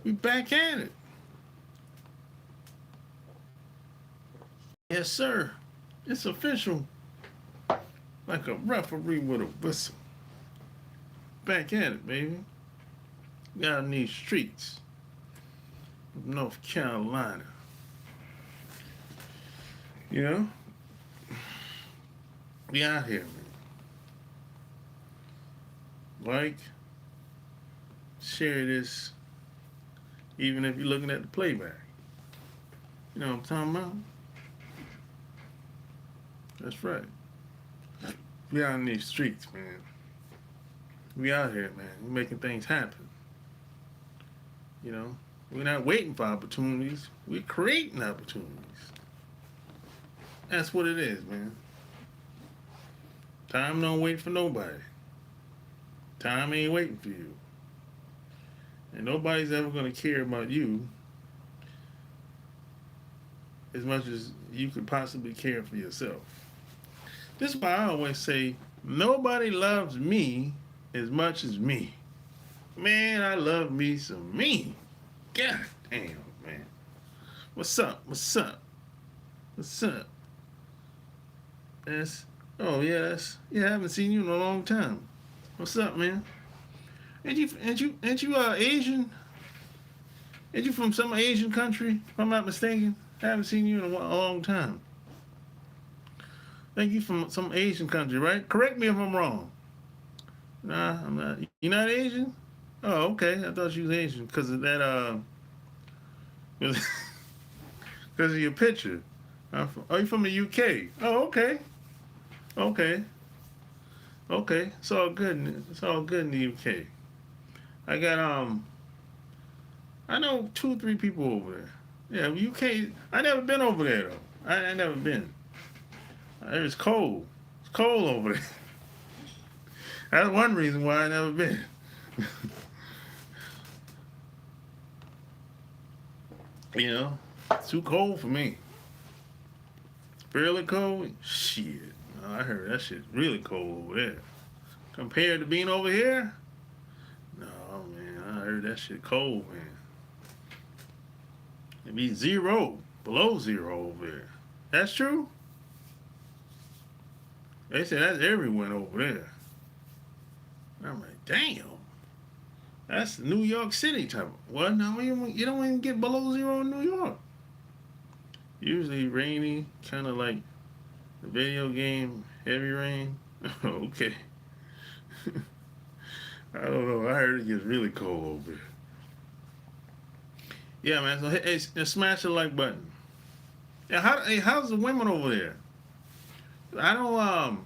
We back at it. Yes, sir. It's official. Like a referee with a whistle. Back at it, baby. We out in these streets of North Carolina. You know? We out here, man. Like, share this, even if you're looking at the playback. You know what I'm talking about? That's right. We out in these streets, man. We out here, man. We're making things happen. You know, we're not waiting for opportunities. We're creating opportunities. That's what it is, man. Time don't wait for nobody. Time ain't waiting for you. And nobody's ever going to care about you as much as you could possibly care for yourself. This is why I always say, nobody loves me as much as me. Man, I love me some me. God damn, man. What's up? What's up? What's up? That's, oh, yes. Yeah, I haven't seen you in a long time. What's up, man? Ain't you Asian? Ain't you from some Asian country, if I'm not mistaken? I haven't seen you in a long time. I think you from some Asian country, right? Correct me if I'm wrong. Nah, I'm not. You're not Asian? Oh, okay. I thought you was Asian because of that, because of your picture. Oh, you from the UK? Oh, okay. Okay. Okay. It's all good. It's all good in the UK. I got, I know 2 or 3 people over there. Yeah, UK, I never been over there, though. I never been. It's cold. It's cold over there. That's one reason why I never been. You know, it's too cold for me. Fairly cold? Shit. I heard that shit's really cold over there. Compared to being over here? No, man. I heard that shit cold, man. It be 0, below 0 over there. That's true? They say that's everywhere over there. I'm like, damn. That's New York City type of. What? No, you don't even get below 0 in New York. Usually rainy, kind of like the video game Heavy Rain. Okay. I don't know. I heard it gets really cold over there. Yeah, man. So hey, smash the like button. Yeah, how's the women over there? I don't. I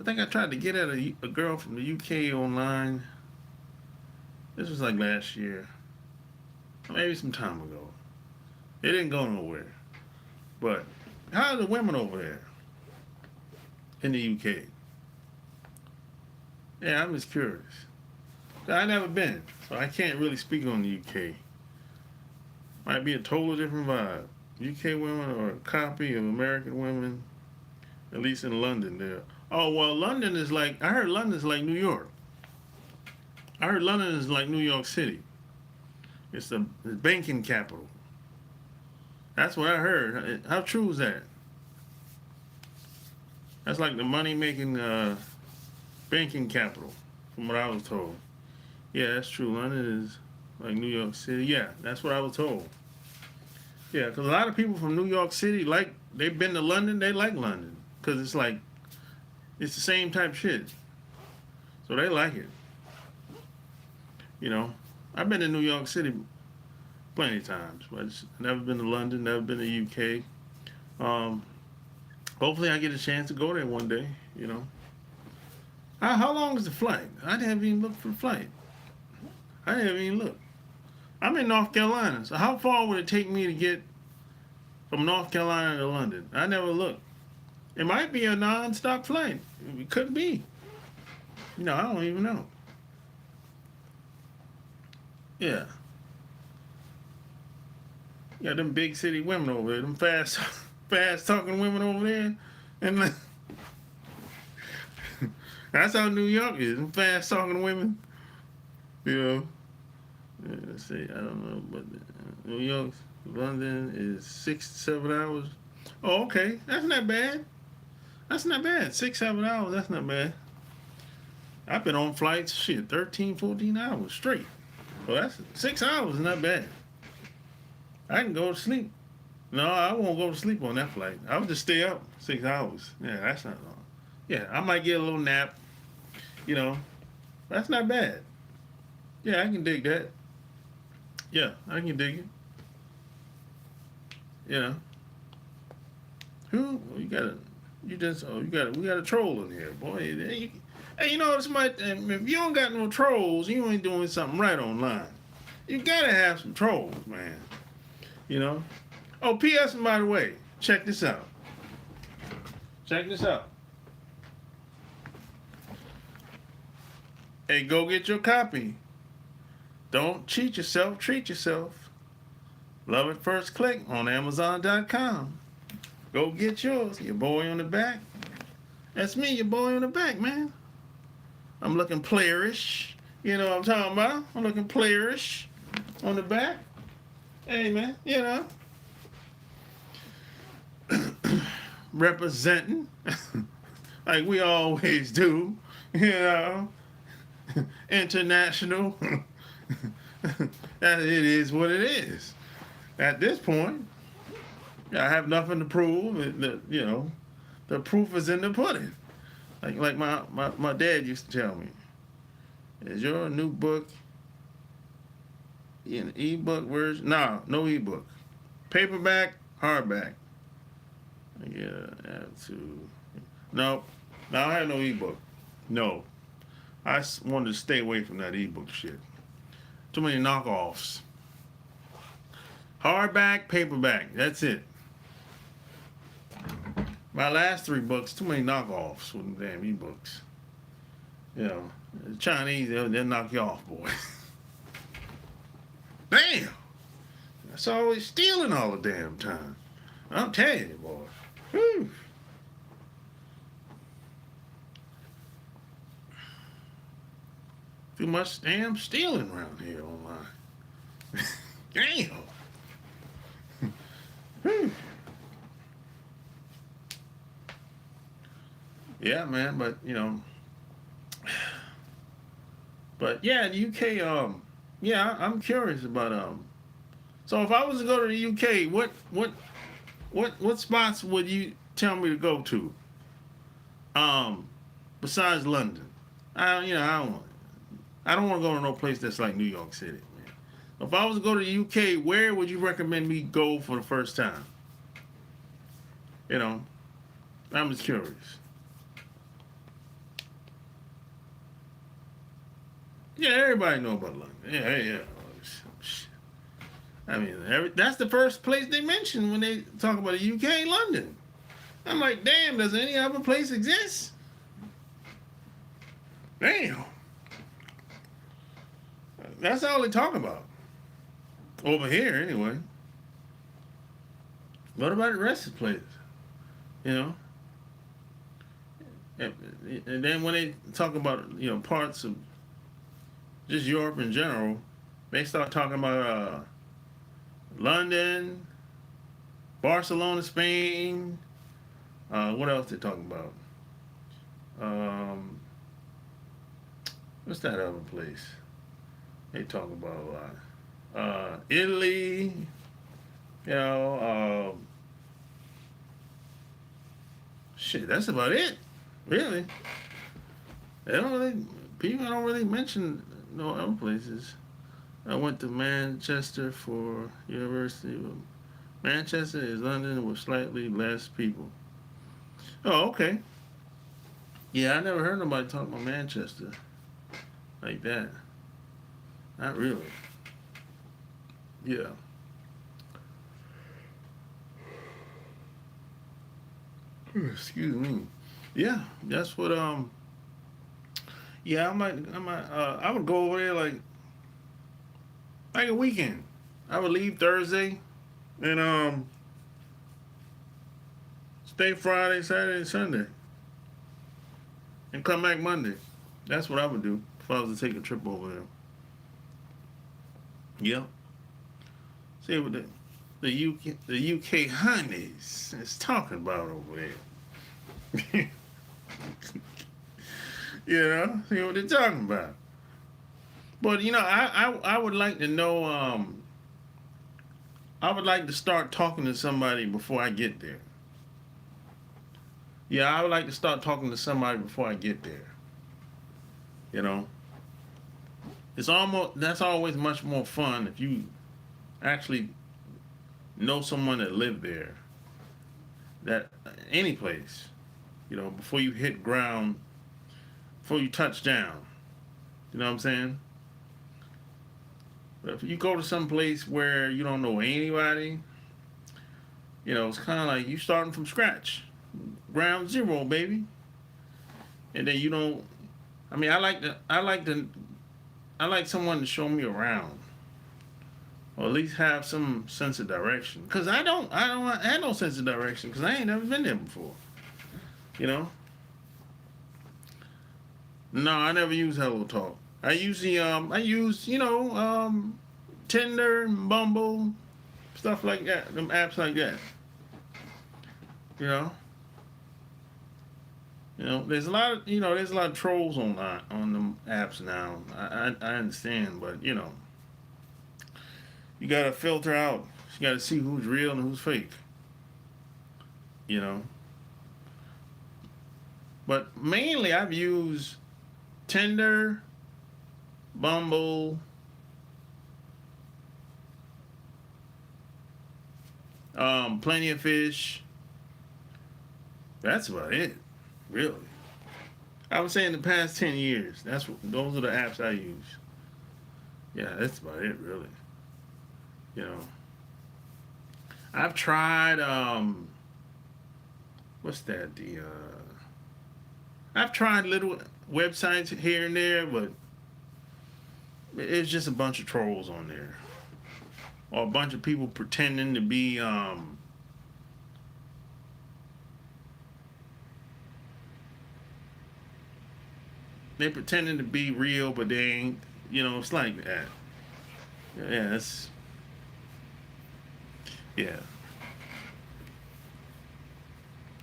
think I tried to get at a girl from the UK online. This was like last year, maybe some time ago. It didn't go nowhere. But how are the women over there in the UK? Yeah, I'm just curious. I never been, so I can't really speak on the UK. Might be a total different vibe. UK women are a copy of American women, at least in London. There. Oh well, London is like I heard London is like New York. I heard London is like New York City. It's the banking capital. That's what I heard. How true is that? That's like the money-making banking capital, from what I was told. Yeah, that's true. London is like New York City. Yeah, that's what I was told. Yeah, because a lot of people from New York City, like, they've been to London, they like London. Because it's like, it's the same type shit. So they like it. You know, I've been to New York City plenty of times, but I've never been to London, never been to UK. Hopefully I get a chance to go there one day, you know. How long is the flight? I didn't even look for the flight. I didn't even look. I'm in North Carolina, so how far would it take me to get from North Carolina to London? I never looked. It might be a non-stop flight. It could be. You know, I don't even know. Yeah. Yeah, them big city women over there, them fast talking women over there. And that's how New York is, them fast talking women. You know. let's see. I don't know, but New York, London is 6 to 7 hours. Oh, okay. That's not bad. That's not bad. 6 7 hours. That's not bad. I've been on flights, shit, 13, 14 hours straight. So that's 6 hours. Not bad. I can go to sleep. No, I won't go to sleep on that flight. I'll just stay up 6 hours. Yeah, that's not long. Yeah, I might get a little nap. You know, that's not bad. Yeah, I can dig that. Yeah, I can dig it. You know, who you got to you just oh you got we got a troll in here, boy. Hey, you know somebody. If you don't got no trolls, you ain't doing something right online. You gotta have some trolls, man. You know. Oh, P.S. and by the way, check this out. Check this out. Hey, go get your copy. Don't cheat yourself, treat yourself. Love at First Click on Amazon.com. Go get yours, your boy on the back. That's me, your boy on the back, man. I'm looking playerish. You know what I'm talking about? I'm looking playerish on the back. Hey, man, you know. Representing like we always do, you know. International. That it is what it is. At this point, I have nothing to prove. You know, the proof is in the pudding. Like my dad used to tell me, is your new book in ebook version? No ebook. Paperback, hardback. Yeah, I have to. No, I don't have no ebook. No. I wanted to stay away from that ebook shit. Too many knockoffs. Hardback, paperback. That's it. My last 3 books, too many knockoffs with them damn ebooks. You know, the Chinese, they'll knock you off, boy. Damn! That's always stealing all the damn time. I'm telling you, boy. Whew. Too much damn stealing around here online. Damn. Yeah, man, but you know, but yeah, the UK. Yeah, I'm curious about. So if I was to go to the UK, what spots would you tell me to go to? Besides London, I don't want to go to no place that's like New York City, man. If I was to go to the UK, where would you recommend me go for the first time? You know, I'm just curious. Yeah, everybody know about London. Yeah. I mean, that's the first place they mention when they talk about the UK, London. I'm like, damn, does any other place exist? Damn. That's all they talk about. Over here, anyway. What about the rest of the places? You know? And then when they talk about, you know, parts of just Europe in general, they start talking about London, Barcelona, Spain. What else they talking about? What's that other place they talk about a lot? Italy, you know. Shit, that's about it. Really. People don't really mention no other places. I went to Manchester for University of Manchester is London with slightly less people. Oh, okay. Yeah, I never heard nobody talk about Manchester like that. Not really. Yeah. Excuse me. Yeah, that's what yeah, I would go over there like a weekend. I would leave Thursday and stay Friday, Saturday, and Sunday. And come back Monday. That's what I would do if I was to take a trip over there. Yep. See what the UK honeys is talking about over there. See what they're talking about. But I would like to know. I would like to start talking to somebody before I get there. Yeah, I would like to start talking to somebody before I get there. You know, that's always much more fun if you actually know someone that lived there. That any place, before you hit ground, before you touch down. You know what I'm saying? But if you go to some place where you don't know anybody, it's kind of like you starting from scratch, ground zero, baby. And then you don't. I mean, I like someone to show me around, or at least have some sense of direction. Cause I don't have no sense of direction, cause I ain't never been there before. You know. No, I never use Hello Talk. I usually I use Tinder and Bumble, stuff like that. Them apps like that. You know. There's a lot of trolls on them apps now. I understand, but you gotta filter out. You gotta see who's real and who's fake. You know. But mainly I've used Tinder, Bumble, Plenty of Fish. That's about it, really. I would say in the past 10 years, those are the apps I use. Yeah, that's about it, really. You know, I've tried what's that? I've tried little websites here and there, but it's just a bunch of trolls on there, or a bunch of people pretending to be they pretending to be real, but they ain't. It's like that. Yeah, yeah.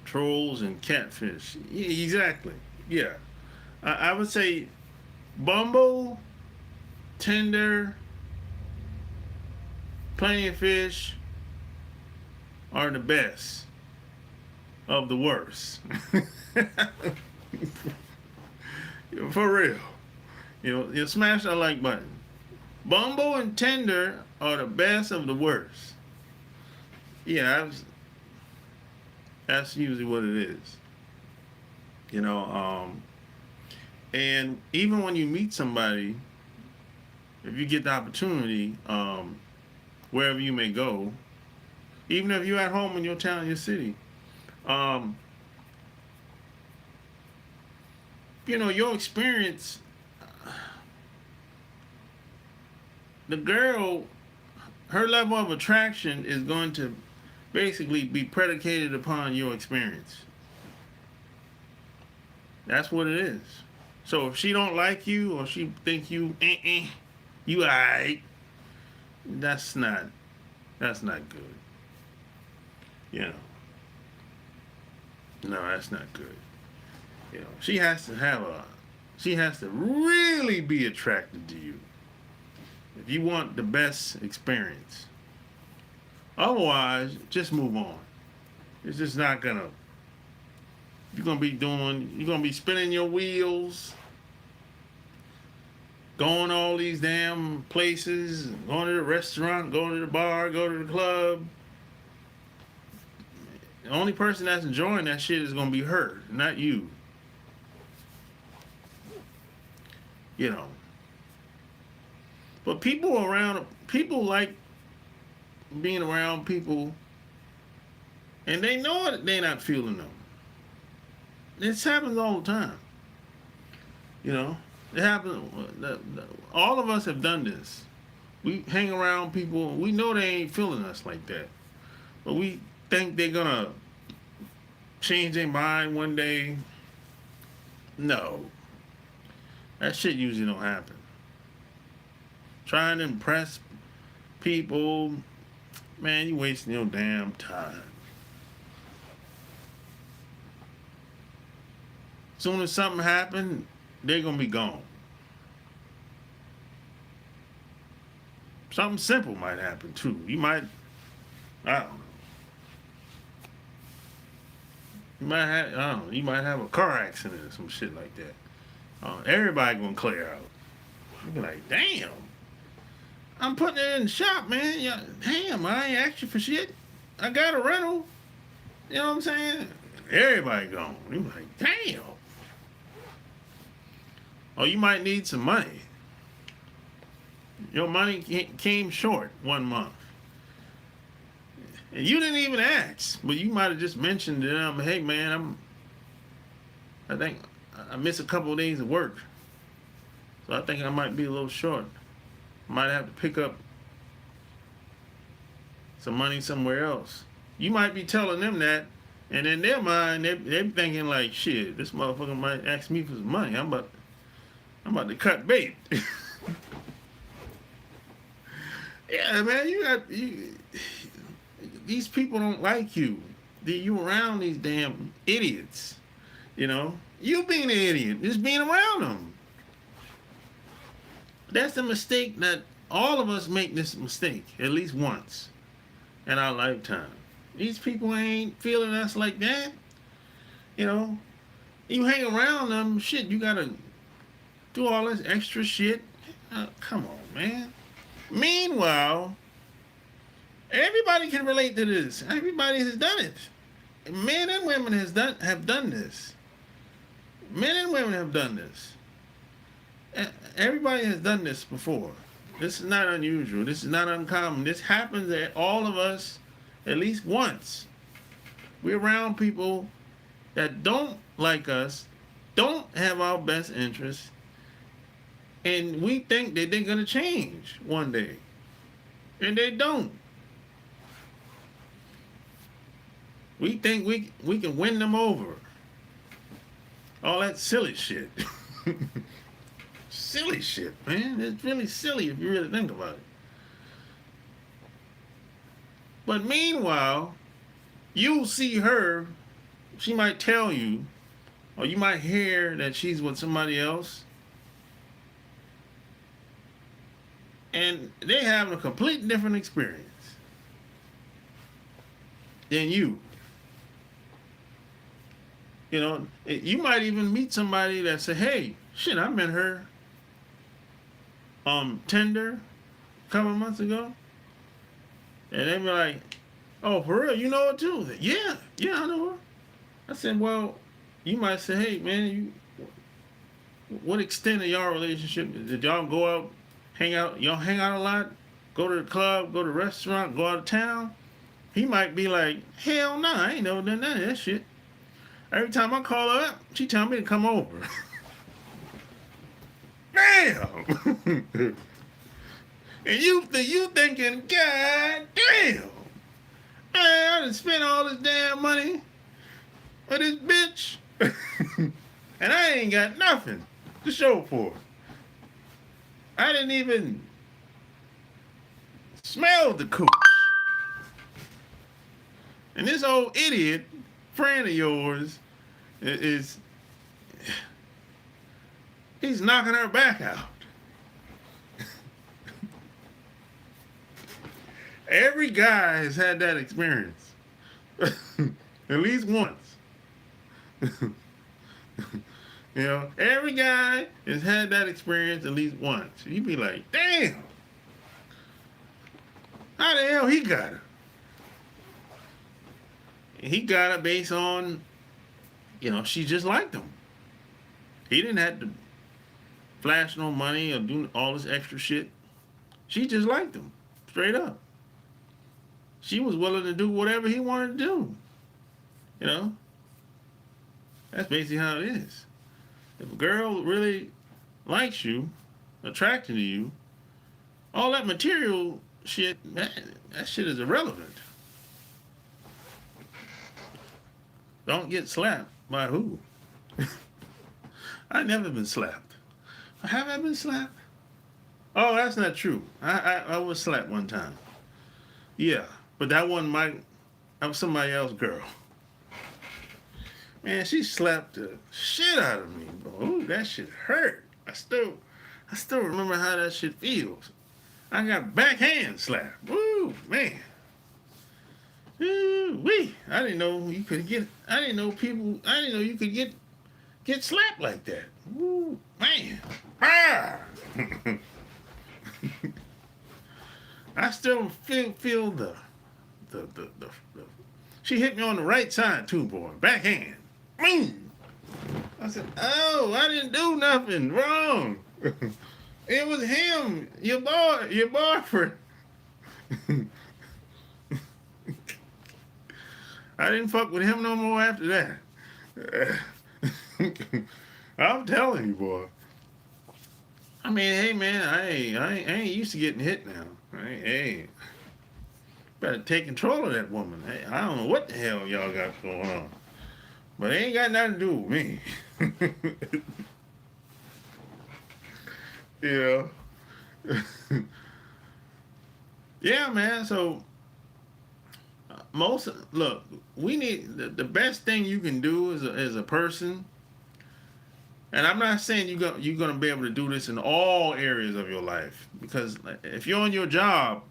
Trolls and catfish. Yeah, exactly. Yeah. I would say Bumble, Tinder, Plenty of Fish are the best of the worst. For real. You smash that like button. Bumble and Tinder are the best of the worst. Yeah, that's usually what it is. And even when you meet somebody, if you get the opportunity, wherever you may go, even if you're at home in your town, your city, your experience, the girl, her level of attraction is going to basically be predicated upon your experience. That's what it is. So if she don't like you, or she think you you alright, that's not good. No, that's not good. She has to really be attracted to you if you want the best experience. Otherwise, just move on. It's just not gonna. You're gonna be spinning your wheels, going all these damn places, going to the restaurant, going to the bar, go to the club. The only person that's enjoying that shit is gonna be her, not you. But people like being around people, and they know that they're not feeling them. This happens all the time. It happens. All of us have done this. We hang around people. We know they ain't feeling us like that, but we think they're gonna change their mind one day. No, that shit usually don't happen. Trying to impress people, man, you wasting your damn time. Soon as something happens, they're gonna be gone. Something simple might happen too. You might, I don't know. You might have a car accident or some shit like that. Everybody gonna clear out. You be like, damn, I'm putting it in the shop, man. Yeah, damn, I ain't asked you for shit. I got a rental. You know what I'm saying? Everybody gone. You be like, damn. Or you might need some money. Your money came short 1 month. And you didn't even ask, but you might have just mentioned to them, hey man, I think I missed a couple of days of work. So I think I might be a little short. Might have to pick up some money somewhere else. You might be telling them that, and in their mind, they're thinking like, shit, this motherfucker might ask me for some money. I'm about to cut bait. Yeah, man, these people don't like you. You around these damn idiots. You know, you being an idiot, just being around them. That's the mistake that all of us make this mistake at least once in our lifetime. These people ain't feeling us like that. You know, you hang around them, shit, you gotta do all this extra shit. Come on, man. Meanwhile, everybody can relate to this. Everybody has done it. Men and women have done this. Men and women have done this. Everybody has done this before. This is not unusual. This is not uncommon. This happens to all of us at least once. We're around people that don't like us, don't have our best interests, and we think that they're going to change one day. And they don't. We think we can win them over. All that silly shit. Silly shit, man. It's really silly if you really think about it. But meanwhile, you'll see her, she might tell you, or you might hear that she's with somebody else, and they have a complete different experience than you. You know, you might even meet somebody that say, hey, shit, I met her Tinder a couple months ago. And they be like, oh, for real, you know her too? Yeah, I know her. I said, well, you might say, hey, man, what extent of your relationship? Did y'all go out, hang out? Y'all hang out a lot? Go to the club, go to the restaurant, go out of town? He might be like, hell no, I ain't never done none of that shit. Every time I call her up, she tell me to come over. Damn! And you thinking, God damn! Man, I done spent all this damn money for this bitch. And I ain't got nothing to show for it. I didn't even smell the cooch. And this old idiot friend of yours he's knocking her back out. Every guy has had that experience. At least once. You know, every guy has had that experience at least once. You be like, damn, how the hell he got her? He got her based on, you know, she just liked him. He didn't have to flash no money or do all this extra shit. She just liked him, straight up. She was willing to do whatever he wanted to do. You know? That's basically how it is. If a girl really likes you, attracted to you, all that material shit, that shit is irrelevant. Don't get slapped by who? I've never been slapped. Have I been slapped? Oh, that's not true. I was slapped one time. Yeah, but that wasn't my. That was somebody else's girl. Man, she slapped the shit out of me, bro. Ooh, that shit hurt. I still remember how that shit feels. I got backhand slapped. Woo, man. Ooh, wee. I didn't know you could get. I didn't know people. I didn't know you could get slapped like that. Woo, man. Ah. I still feel the. She hit me on the right side too, boy. Backhand. I said, "Oh, I didn't do nothing wrong. It was him, your boyfriend." I didn't fuck with him no more after that. I'm telling you, boy. I mean, hey, man, I ain't used to getting hit now. Hey, better take control of that woman. Hey, I don't know what the hell y'all got going on, but it ain't got nothing to do with me. You know? Yeah, man. So look, we need the best thing you can do as a person. And I'm not saying you're gonna be able to do this in all areas of your life, because if you're on your job,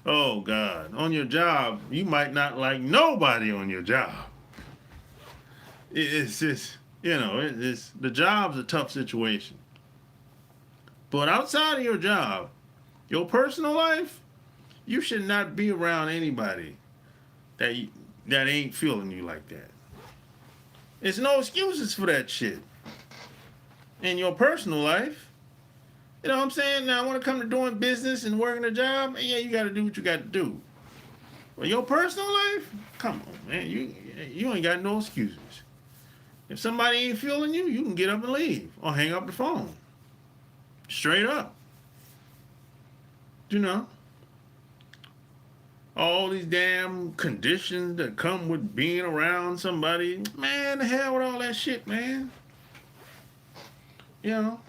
oh God, on your job, you might not like nobody on your job. It's just, it's the job's a tough situation. But outside of your job, your personal life, you should not be around anybody that ain't feeling you like that. There's no excuses for that shit. In your personal life, you know what I'm saying? Now, when it comes to doing business and working a job, yeah, you got to do what you got to do. But your personal life, come on, man, you ain't got no excuses. If somebody ain't feeling you, you can get up and leave or hang up the phone. Straight up. You know? All these damn conditions that come with being around somebody, man, the hell with all that shit, man. You know?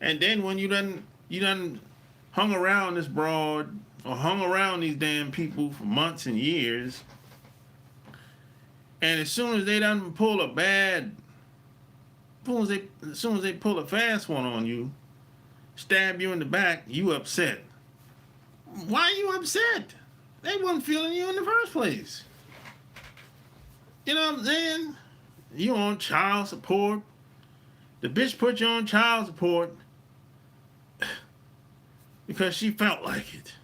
And then when you done hung around this broad or hung around these damn people for months and years, and as soon as they done pull a bad, as soon as they pull a fast one on you, stab you in the back, you upset. Why are you upset? They wasn't feeling you in the first place. You know what I'm saying? You on child support. The bitch put you on child support because she felt like it.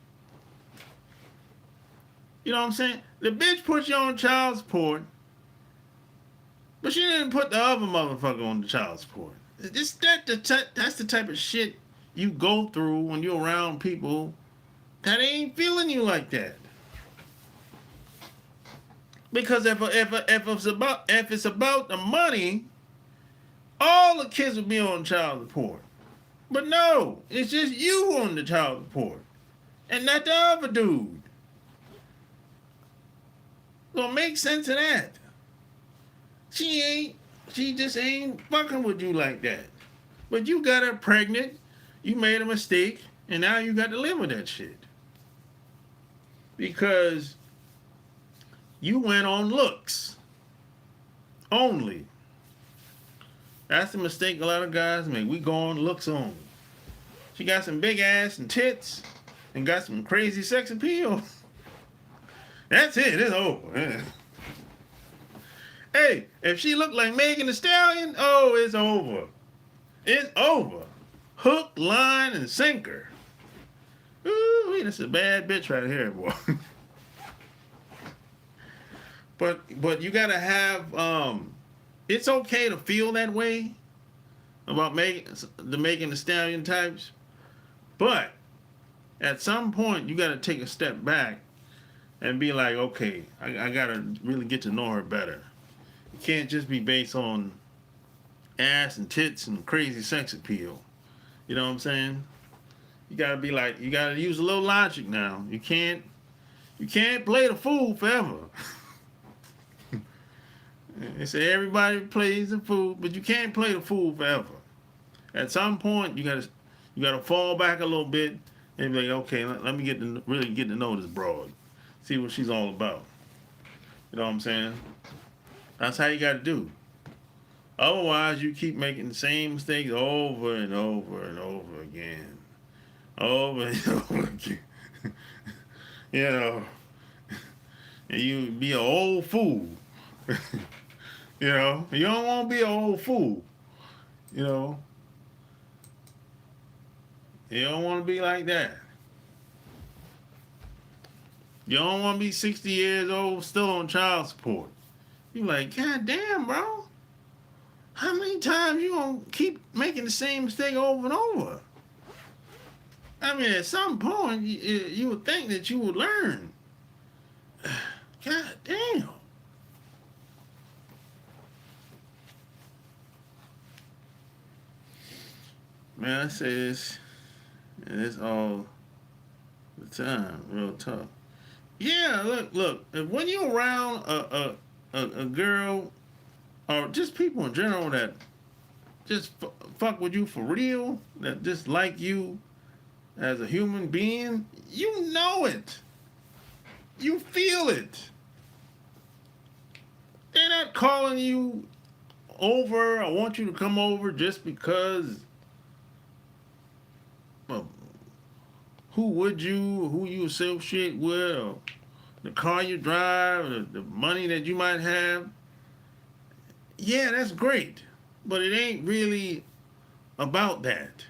You know what I'm saying? The bitch put you on child support, but she didn't put the other motherfucker on the child support. That's the type of shit you go through when you're around people that ain't feeling you like that. Because if it's about the money, all the kids will be on child support. But no, it's just you on the child support, and not the other dude. So make sense of that. She just ain't fucking with you like that. But you got her pregnant, you made a mistake, and now you got to live with that shit. Because you went on looks only. That's the mistake a lot of guys make. We go on looks only. She got some big ass and tits and got some crazy sex appeal. That's it. It's over. Hey, if she looked like Megan Thee Stallion, oh, it's over. It's over. Hook, line, and sinker. Ooh, that's a bad bitch right here, boy. But you gotta have. It's okay to feel that way about Megan Thee Stallion types, but at some point you gotta take a step back and be like, okay, I gotta really get to know her better. It can't just be based on ass and tits and crazy sex appeal. You know what I'm saying? You gotta be like, you gotta use a little logic now. You can't play the fool forever. They say everybody plays the fool, but you can't play the fool forever. At some point, you You got to fall back a little bit and be like, okay, let me really get to know this broad, see what she's all about. You know what I'm saying? That's how you got to do. Otherwise, you keep making the same mistakes over and over and over again, over and over again. You know, and you be an old fool. You know, you don't want to be an old fool. You know, you don't want to be like that. You don't want to be 60 years old still on child support. You like, God damn, bro. How many times you gonna keep making the same mistake over and over? I mean, at some point, you would think that you would learn. God damn. Man, I say this, and it's all the time, real tough. Yeah, look. When you're around a girl, or just people in general that just fuck with you for real, that just like you as a human being, you know it. You feel it. They're not calling you over. I want you to come over just because. Well, who would you? Who you associate with? Or the car you drive? Or the money that you might have? Yeah, that's great, but it ain't really about that.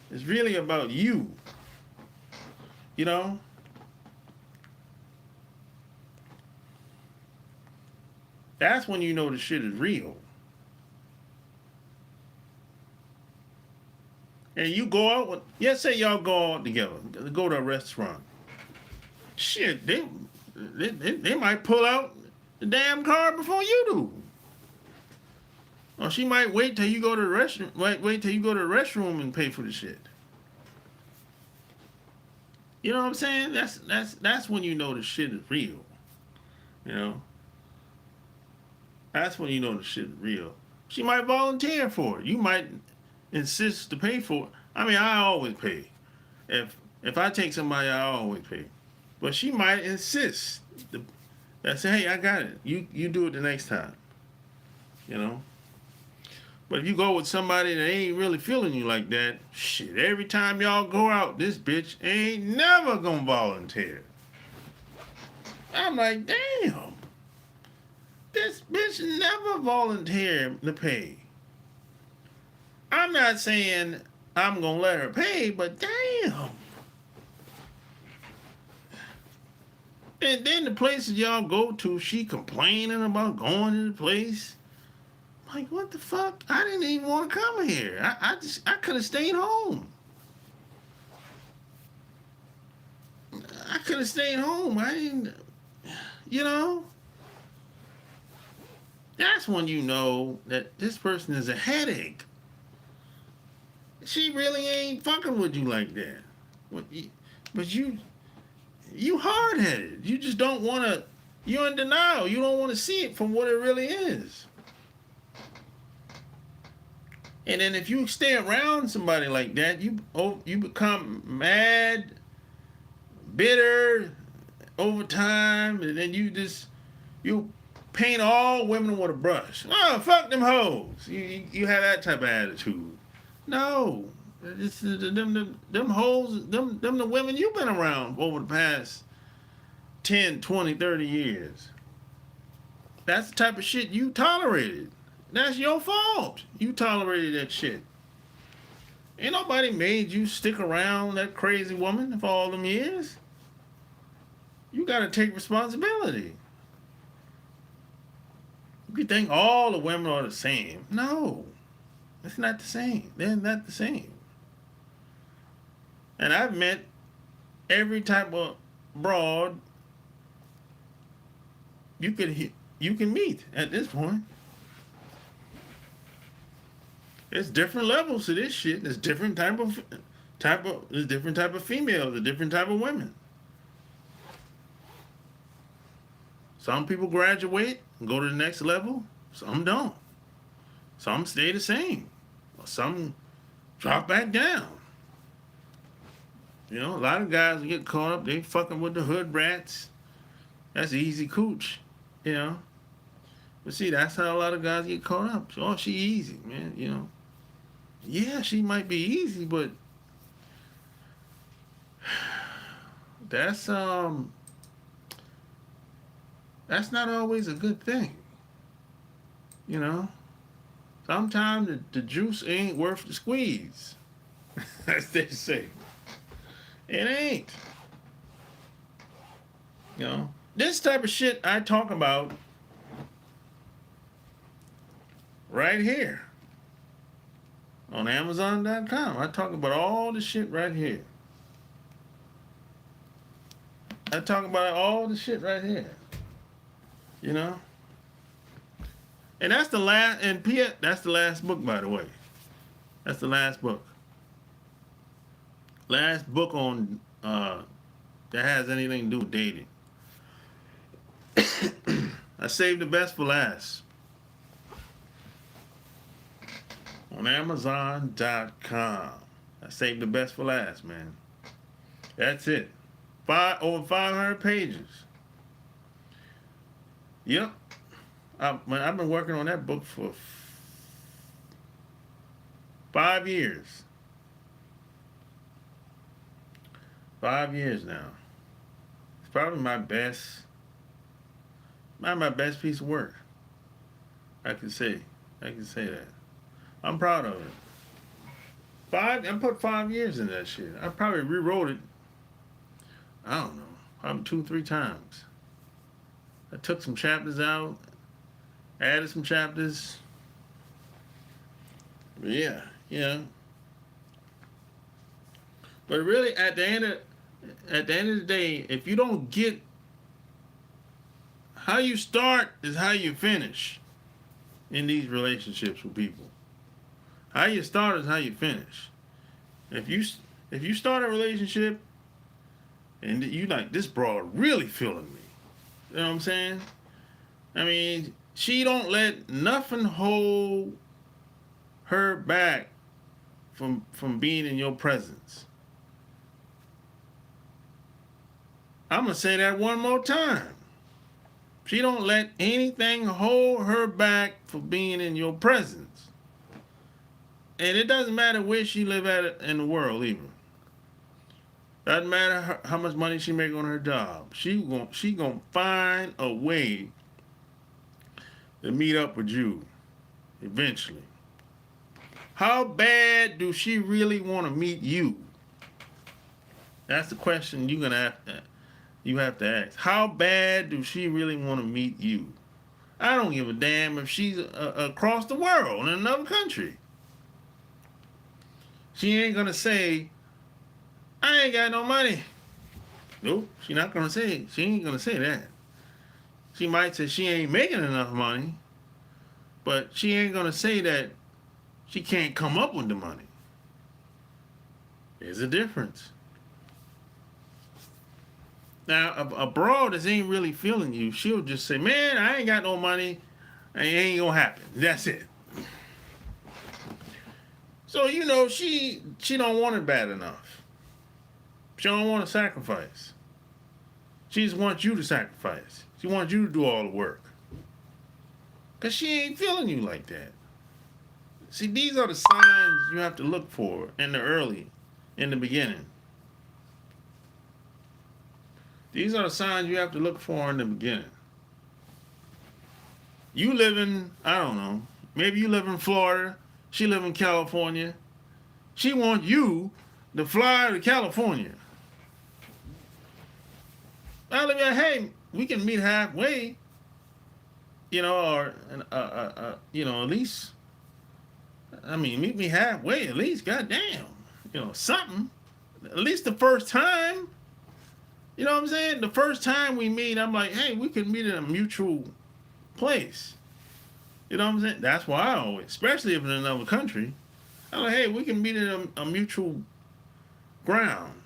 It's really about you. You know? That's when you know the shit is real. And you go out with, let's say y'all go out together, go to a restaurant. Shit, they might pull out the damn card before you do. Or she might wait till you go to the restroom. Wait till you go to the restroom and pay for the shit. You know what I'm saying? That's when you know the shit is real. You know? That's when you know the shit is real. She might volunteer for it. You might insist to pay for it. I mean, I always pay. If I take somebody, I always pay. But she might insist. That say, hey, I got it. You do it the next time. You know? But if you go with somebody that ain't really feeling you like that, shit, every time y'all go out, this bitch ain't never gonna volunteer. I'm like, damn. This bitch never volunteered to pay. I'm not saying I'm gonna let her pay, but damn. And then the places y'all go to, she complaining about going to the place. Like, what the fuck? I didn't even want to come here. I could have stayed home. I could have stayed home. I didn't, you know? That's when you know that this person is a headache. She really ain't fucking with you like that. But you hard-headed. You just don't want to, you're in denial. You don't want to see it from what it really is. And then if you stay around somebody like that, you become mad, bitter over time, and then you paint all women with a brush. Oh, fuck them hoes. You have that type of attitude. No, it's them hoes, them the women you've been around over the past 10, 20, 30 years. That's the type of shit you tolerated. That's your fault. You tolerated that shit. Ain't nobody made you stick around that crazy woman for all them years. You gotta take responsibility. You think all the women are the same. No. It's not the same. They're not the same. And I've met every type of broad you can meet at this point. There's different levels to this shit. There's different type of females, there's different type of women. Some people graduate and go to the next level. Some don't. Some stay the same. Some drop back down. You know, a lot of guys get caught up. They fucking with the hood rats. That's easy cooch. You know. But see, that's how a lot of guys get caught up. Oh, she easy, man. You know. Yeah, she might be easy, but that's not always a good thing. You know. Sometimes the juice ain't worth the squeeze, as they say. It ain't. You know, this type of shit I talk about right here on Amazon.com. I talk about all the shit right here. I talk about all the shit right here. You know? And that's the last, and that's the last book, by the way. That's the last book. Last book on, that has anything to do with dating. I saved the best for last. On Amazon.com. I saved the best for last, man. That's it. Over 500 pages. Yep. I've been working on that book for 5 years. 5 years now. It's probably my best piece of work. I can say that. I'm proud of it. I put 5 years in that shit. I probably rewrote it, I don't know, probably 2-3 times. I took some chapters out, added some chapters. But yeah. But really, at the end of the day, if you don't get how you start is how you finish in these relationships with people. How you start is how you finish. If you start a relationship and you like, this broad really feeling me, you know what I'm saying? I mean, she don't let nothing hold her back from being in your presence. I'm gonna say that one more time. She don't let anything hold her back from being in your presence. And it doesn't matter where she live at in the world either. Doesn't matter how much money she make on her job. She gonna find a way to meet up with you eventually. How bad do she really want to meet you? That's the question you have to ask. How bad do she really want to meet you? I don't give a damn if she's across the world in another country. She ain't gonna say, I ain't got no money. Nope, she ain't gonna say that. She might say she ain't making enough money, but she ain't gonna say that she can't come up with the money. There's a difference. Now, a broad that ain't really feeling you, she'll just say, man, I ain't got no money, and it ain't gonna happen. That's it. So, you know, she don't want it bad enough. She don't want to sacrifice. She just wants you to sacrifice. She wants you to do all the work. Because she ain't feeling you like that. See, these are the signs you have to look for in the beginning. These are the signs you have to look for in the beginning. You live in, I don't know, maybe you live in Florida. She live in California. She wants you to fly to California. Well, hey, we can meet halfway. You know, or you know, at least. I mean, meet me halfway at least. Goddamn, you know, something. At least the first time. You know what I'm saying? The first time we meet, I'm like, hey, we can meet in a mutual place. You know what I'm saying? That's why I always, especially if in another country, I'm like, hey, we can meet in a mutual ground.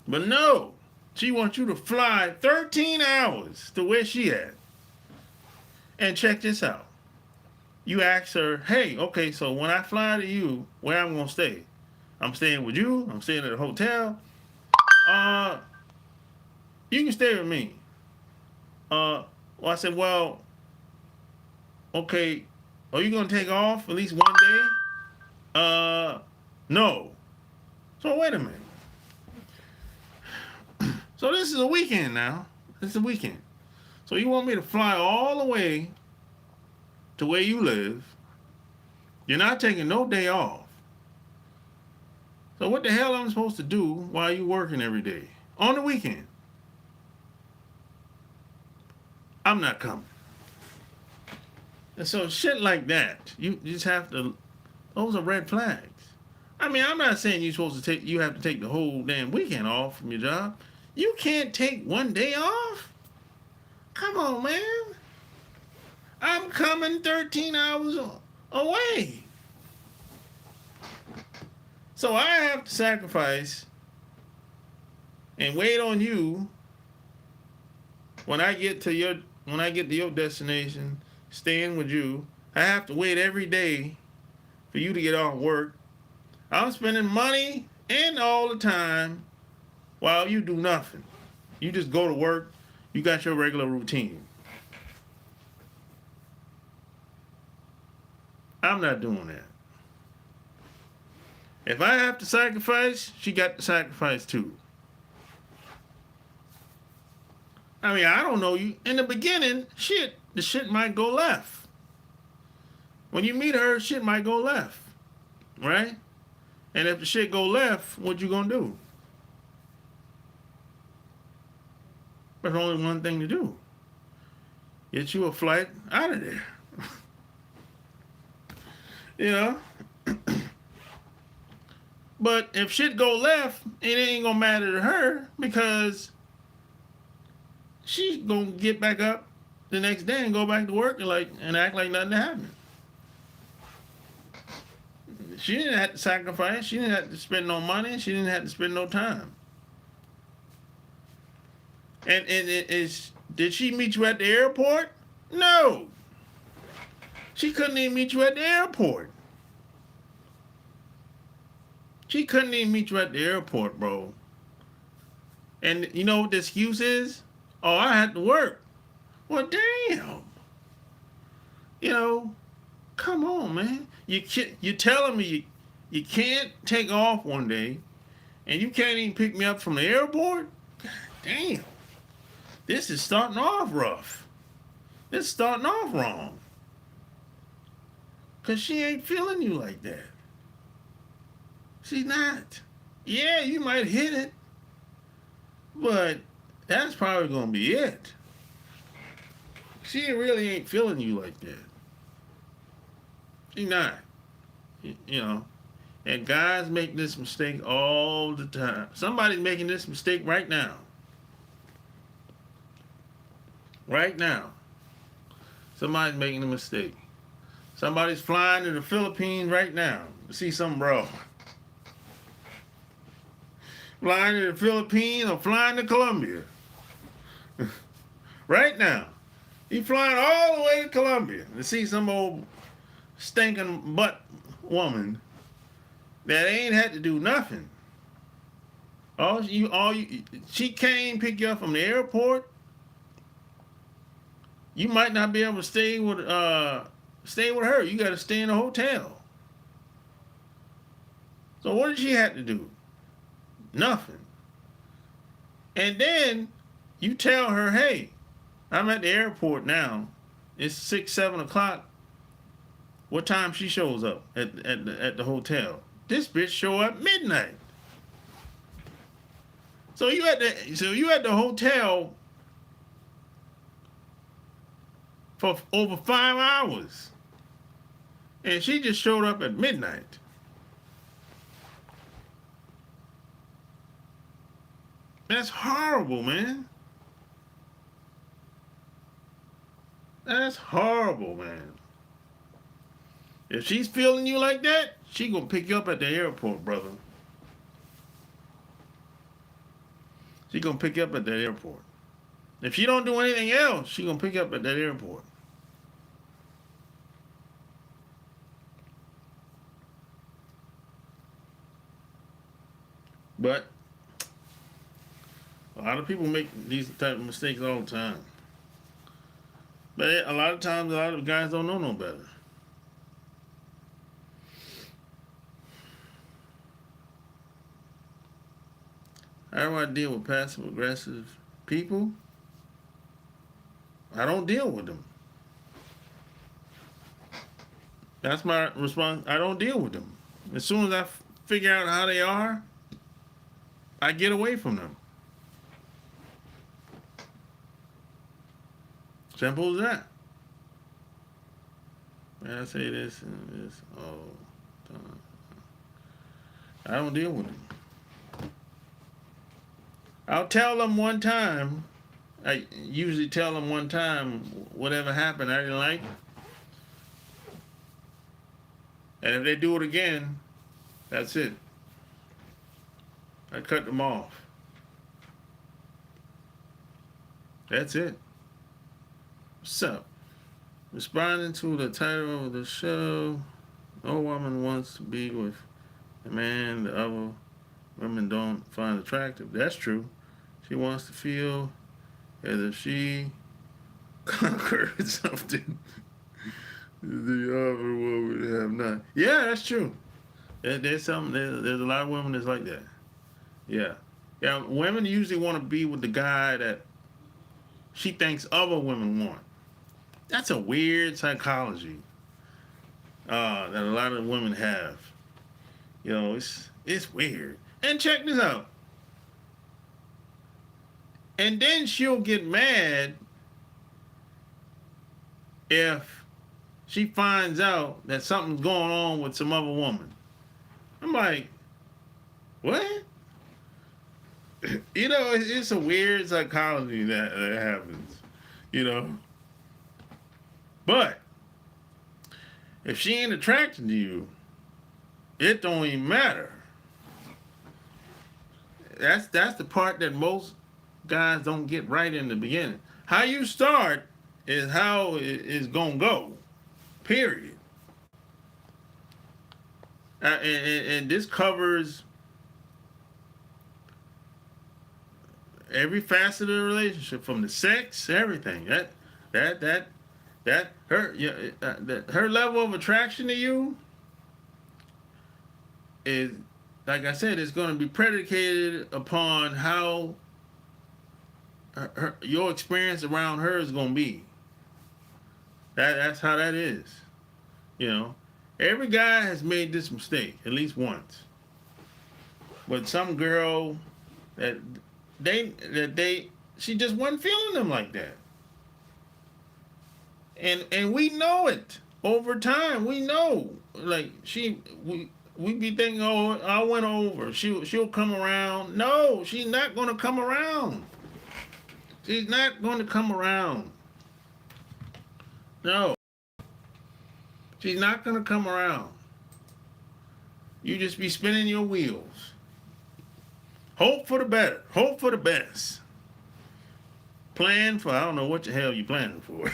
But no, she wants you to fly 13 hours to where she at. And check this out. You ask her, hey, okay, so when I fly to you, where I'm going to stay? I'm staying with you. I'm staying at a hotel. Uh, you can stay with me. Well, I said, well, okay, are you gonna take off at least one day? No. So wait a minute. So this is a weekend now. This is a weekend. So you want me to fly all the way to where you live? You're not taking no day off. So what the hell am I supposed to do while you working every day on the weekend? I'm not coming. And so shit like that, you just have to. Those are red flags. I mean, I'm not saying you have to take the whole damn weekend off from your job. You can't take one day off? Come on, man. I'm coming 13 hours away. So I have to sacrifice and wait on you when I get to your destination, staying with you. I have to wait every day for you to get off work. I'm spending money and all the time while you do nothing. You just go to work. You got your regular routine. I'm not doing that. If I have to sacrifice, she got to sacrifice too. I mean, I don't know you. In the beginning, the shit might go left. When you meet her, shit might go left. Right? And if the shit go left, what you gonna do? There's only one thing to do. Get you a flight out of there. You know? But if shit go left, it ain't gonna matter to her because she's gonna get back up the next day and go back to work and act like nothing happened. She didn't have to sacrifice. She didn't have to spend no money. She didn't have to spend no time. And did she meet you at the airport? No. She couldn't even meet you at the airport. She couldn't even meet you at the airport, bro. And you know what the excuse is? Oh, I had to work. Well, damn. You know, come on, man. You're telling me you can't take off one day, and you can't even pick me up from the airport? God damn. This is starting off rough. This is starting off wrong. Because she ain't feeling you like that. She's not. Yeah, you might hit it, but that's probably going to be it. She really ain't feeling you like that. She's not. You know, and guys make this mistake all the time. Somebody's making this mistake right now. Right now. Somebody's making a mistake. Somebody's flying to the Philippines right now to see some bro. Flying to the Philippines or flying to Colombia. Right now. He's flying all the way to Colombia to see some old stinking butt woman that ain't had to do nothing. She came pick you up from the airport. You might not be able to stay with her. You got to stay in a hotel. So what did she have to do? Nothing. And then you tell her, hey, I'm at the airport now. It's 6, 7 o'clock. What time she shows up at the hotel? This bitch show up midnight. So you at the hotel for over 5 hours. And she just showed up at midnight. That's horrible, man. That's horrible, man. If she's feeling you like that, she gonna pick you up at the airport, brother. She gonna pick you up at that airport. If she don't do anything else, she gonna pick you up at that airport. But a lot of people make these type of mistakes all the time. But a lot of times, a lot of guys don't know no better. How do I deal with passive aggressive people? I don't deal with them. That's my response. I don't deal with them. As soon as I figure out how they are, I get away from them. Simple as that. Man, I say this and this all the time. I don't deal with them. I'll tell them one time. I usually tell them one time whatever happened I didn't like. And if they do it again, that's it. I cut them off. That's it. What's up? Responding to the title of the show, no woman wants to be with a man the other women don't find attractive. That's true. She wants to feel as if she conquered something the other woman have not. Yeah, that's true. There's a lot of women that's like that. Yeah. Yeah, women usually want to be with the guy that she thinks other women want. That's a weird psychology that a lot of women have. You know, it's weird. And check this out. And then she'll get mad if she finds out that something's going on with some other woman. I'm like, what? You know, it's a weird psychology that happens, you know. But if she ain't attracted to you, it don't even matter. That's the part that most guys don't get right in the beginning. How you start is how it's gonna go. Period. And this covers every facet of the relationship, from the sex, everything. That her level of attraction to you is, like I said, it's going to be predicated upon how your experience around her is going to be. That's how that is. You know, every guy has made this mistake at least once. But some girl she just wasn't feeling them like that. And we know it over time. We know, like, we be thinking, oh, I went over. She'll come around. No, she's not going to come around. She's not going to come around. No. She's not going to come around. You just be spinning your wheels. Hope for the better. Hope for the best. Plan for, I don't know what the hell you planning for.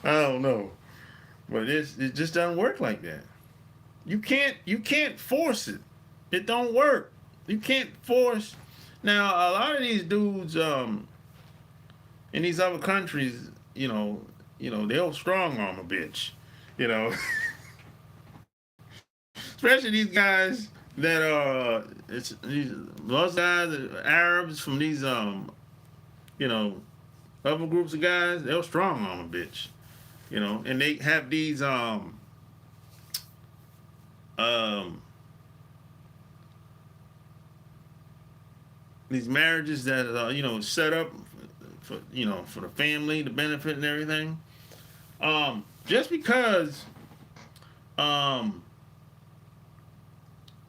I don't know. But it just doesn't work like that. You can't force it. It don't work. You can't force. Now, a lot of these dudes in these other countries, you know, they'll strong arm a bitch, you know. Especially these guys that those guys, Arabs from these you know, other groups of guys, they'll strong arm a bitch, you know, and they have these marriages that are, you know, set up for, you know, for the family, the benefit and everything. Just because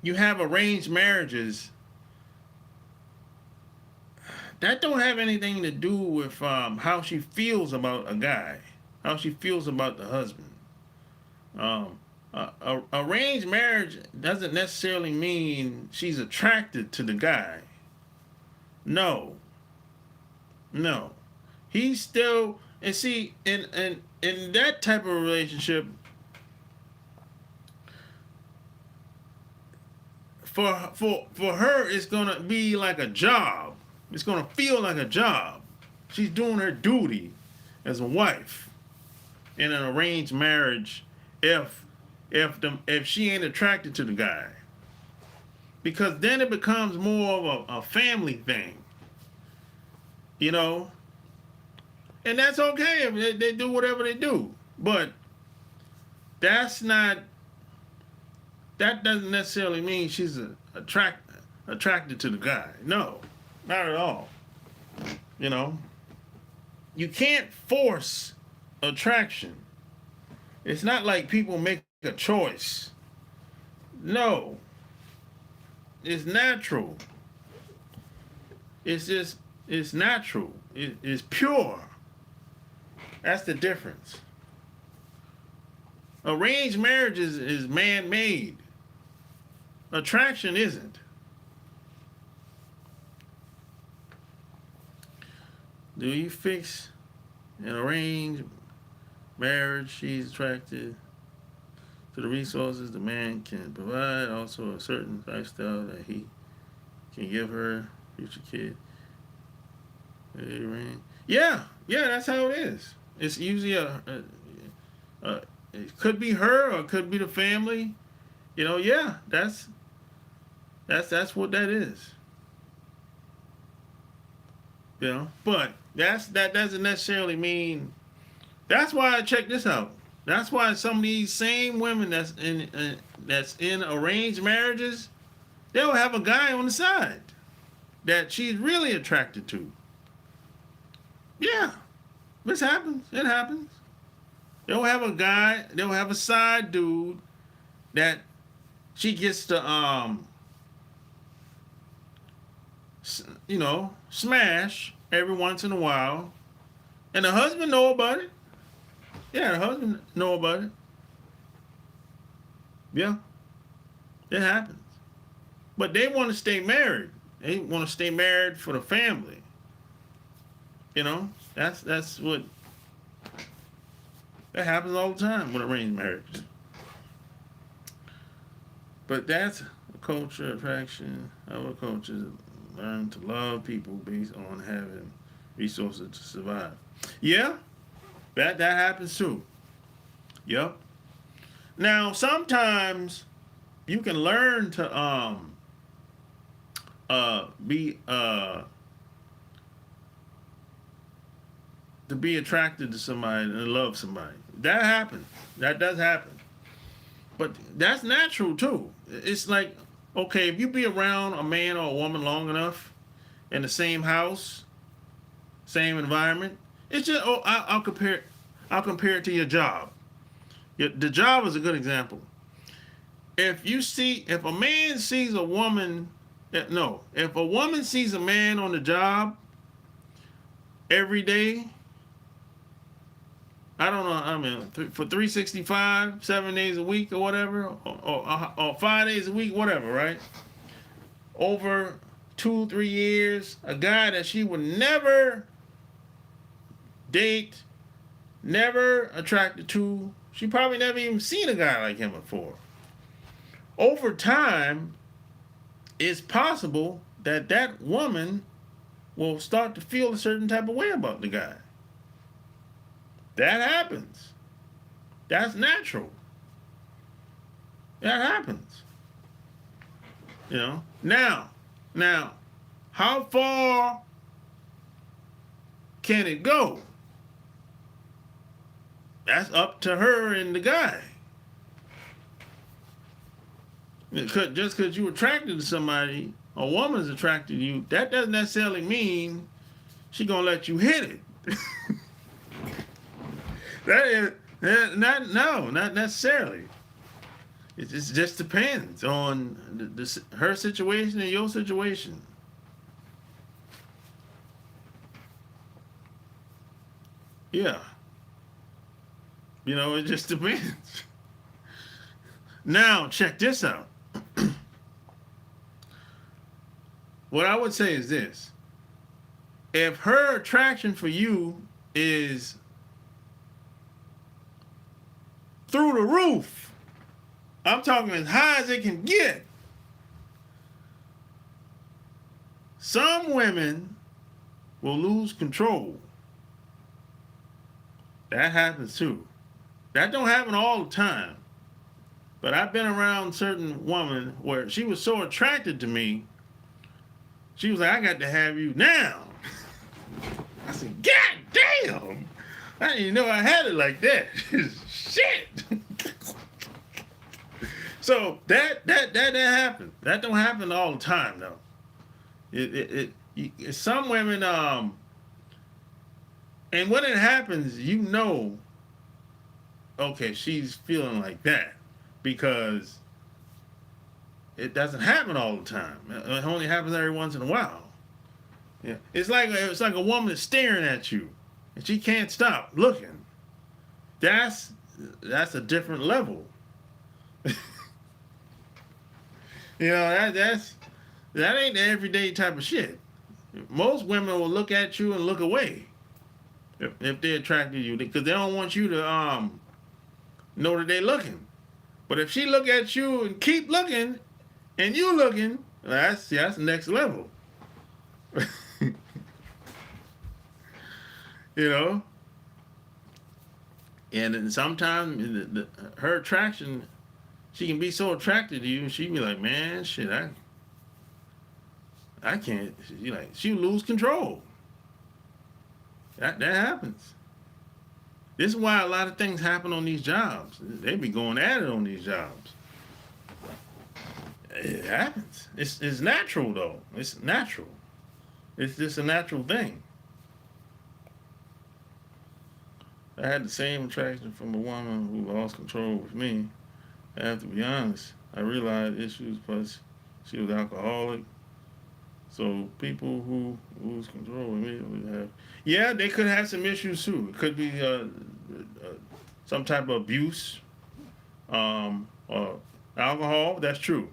you have arranged marriages, that don't have anything to do with how she feels about a guy, how she feels about the husband. Arranged marriage doesn't necessarily mean she's attracted to the guy. No. He's still, and see, in that type of relationship, for her, it's gonna be like a job. It's gonna feel like a job. She's doing her duty as a wife in an arranged marriage. If she ain't attracted to the guy, because then it becomes more of a family thing, you know. And that's okay if they do whatever they do, but that's not. That doesn't necessarily mean she's attracted to the guy. No, not at all. You know, you can't force attraction. It's not like people make a choice. No, it's natural. It's natural. It's pure. That's the difference. Arranged marriage is man-made. Attraction isn't. Do you fix an arranged marriage? She's attracted to the resources the man can provide, also a certain lifestyle that he can give her future kid. Yeah, that's how it is. It's usually it could be her or it could be the family. You know, yeah, that's what that is. You know, but that doesn't necessarily mean. That's why I check this out. That's why some of these same women that's in arranged marriages, they'll have a guy on the side that she's really attracted to. Yeah, this happens. It happens. They'll have a guy. They'll have a side dude that she gets to smash every once in a while, and the husband know about it. Yeah, the husband know about it. Yeah, it happens. But they want to stay married. They want to stay married for the family. You know, that's what that happens all the time with arranged marriages. But that's a culture attraction. Our culture learn to love people based on having resources to survive. Yeah, that happens too. Yep. Now sometimes you can learn to be attracted to somebody and love somebody. That happens. That does happen. But that's natural too. It's like, okay, if you be around a man or a woman long enough in the same house, same environment, it's just I'll compare it to your job. The job is a good example. If a man sees a woman, if a woman sees a man on the job every day, I don't know, I mean, for 365, 7 days a week or whatever, or 5 days a week, whatever, right? Over 2-3 years, a guy that she would never date, never attracted to, she probably never even seen a guy like him before. Over time, it's possible that woman will start to feel a certain type of way about the guy. That happens. That's natural. That happens. You know? Now, how far can it go? That's up to her and the guy. Just because you're attracted to somebody, a woman's attracted to you, that doesn't necessarily mean she's going to let you hit it. That is not necessarily. It just depends on her situation and your situation. Yeah. You know, it just depends. Now, check this out. What I would say is this. If her attraction for you is through the roof, I'm talking as high as it can get, Some women will lose control. That happens too. That don't happen all the time. But I've been around certain women where she was so attracted to me, she was like, I got to have you now. I said, God damn. I didn't know I had it like that. Shit. So that happens. That don't happen all the time though. Some women and when it happens, you know, okay, she's feeling like that because it doesn't happen all the time. It only happens every once in a while. Yeah, it's like a woman is staring at you, and she can't stop looking. That's a different level. You know, that ain't the everyday type of shit. Most women will look at you and look away if they're attracted to you because they don't want you to know that they're looking. But if she look at you and keep looking, and you looking, that's the next level. You know, and then sometimes her attraction, she can be so attracted to you, and she be like, man, shit, I can't. She lose control. That happens. This is why a lot of things happen on these jobs. They be going at it on these jobs. It happens. It's natural though. It's natural. It's just a natural thing. I had the same attraction from a woman who lost control with me. I have to be honest. I realized issues, plus she was alcoholic. So people who lose control with me would have, yeah, they could have some issues too. It could be some type of abuse, or alcohol. That's true.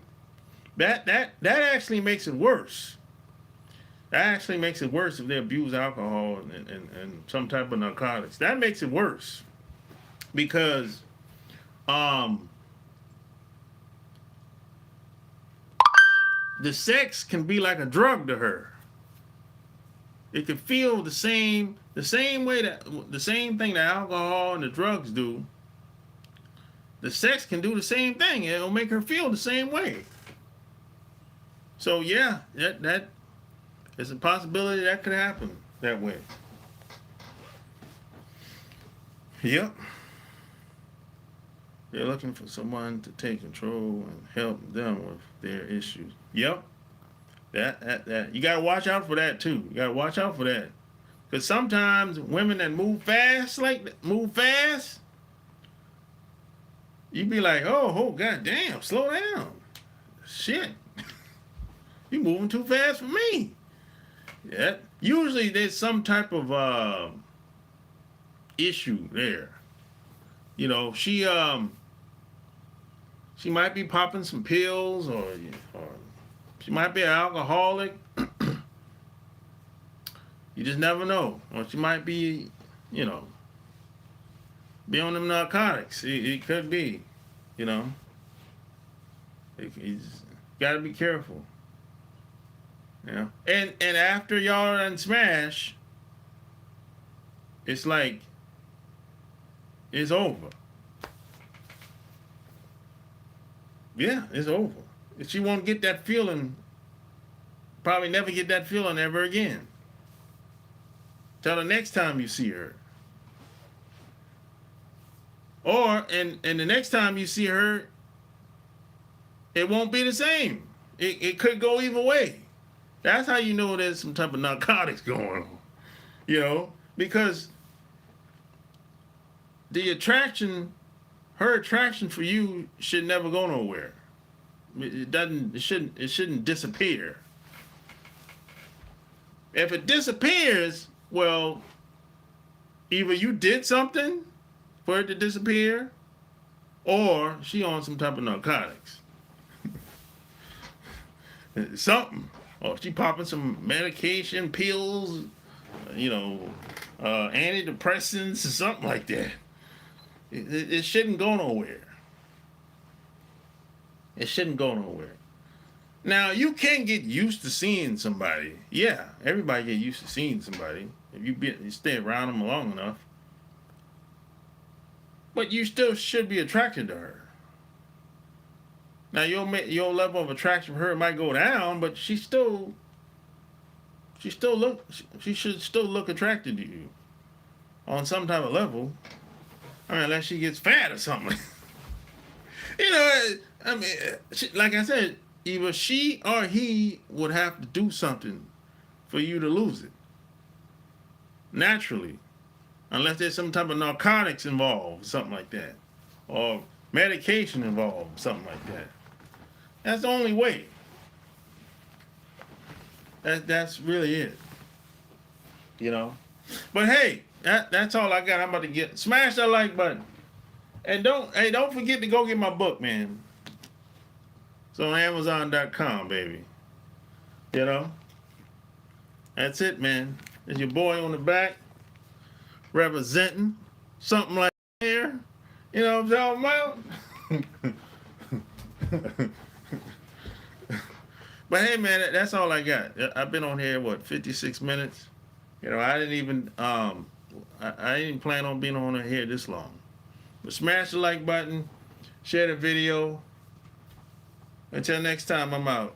That actually makes it worse. That actually makes it worse if they abuse alcohol and some type of narcotics. That makes it worse because the sex can be like a drug to her. It can feel the same way the same thing that alcohol and the drugs do. The sex can do the same thing. It'll make her feel the same way. So yeah, that it's a possibility that could happen that way. Yep. They're looking for someone to take control and help them with their issues. Yep. That you gotta watch out for that too. You gotta watch out for that. Because sometimes women that move fast, you be like, oh, god damn, slow down. Shit. You moving too fast for me. Yeah. Usually there's some type of issue there. You know, she might be popping some pills, or she might be an alcoholic. You just never know. Or she might be, be on them narcotics. It could be, you got to be careful. Yeah. And after y'all done smash, it's like it's over. Yeah, it's over. She won't get that feeling, probably never get that feeling ever again. Till the next time you see her. Or, and the next time you see her, it won't be the same. It could go either way. That's how you know there's some type of narcotics going on. Because her attraction for you should never go nowhere. It shouldn't disappear. If it disappears, well, either you did something for it to disappear, or she on some type of narcotics. Something. Or she popping some medication, pills, antidepressants, or something like that. It shouldn't go nowhere. It shouldn't go nowhere. Now, you can get used to seeing somebody. Yeah, everybody get used to seeing somebody if you stay around them long enough. But you still should be attracted to her. Now, your level of attraction for her might go down, but she should still look attracted to you on some type of level. I mean, unless she gets fat or something. You know, I mean, like I said, either she or he would have to do something for you to lose it. Naturally. Unless there's some type of narcotics involved, something like that. Or medication involved, something like that. That's the only way. That's really it. You know? But hey, that's all I got. I'm about to get. Smash that like button. And don't forget to go get my book, man. It's on Amazon.com, baby. You know? That's it, man. There's your boy on the back representing something like here. You know what I'm talking about? But hey, man, that's all I got. I've been on here, 56 minutes? You know, I didn't even I didn't plan on being on here this long. But smash the like button, share the video. Until next time, I'm out.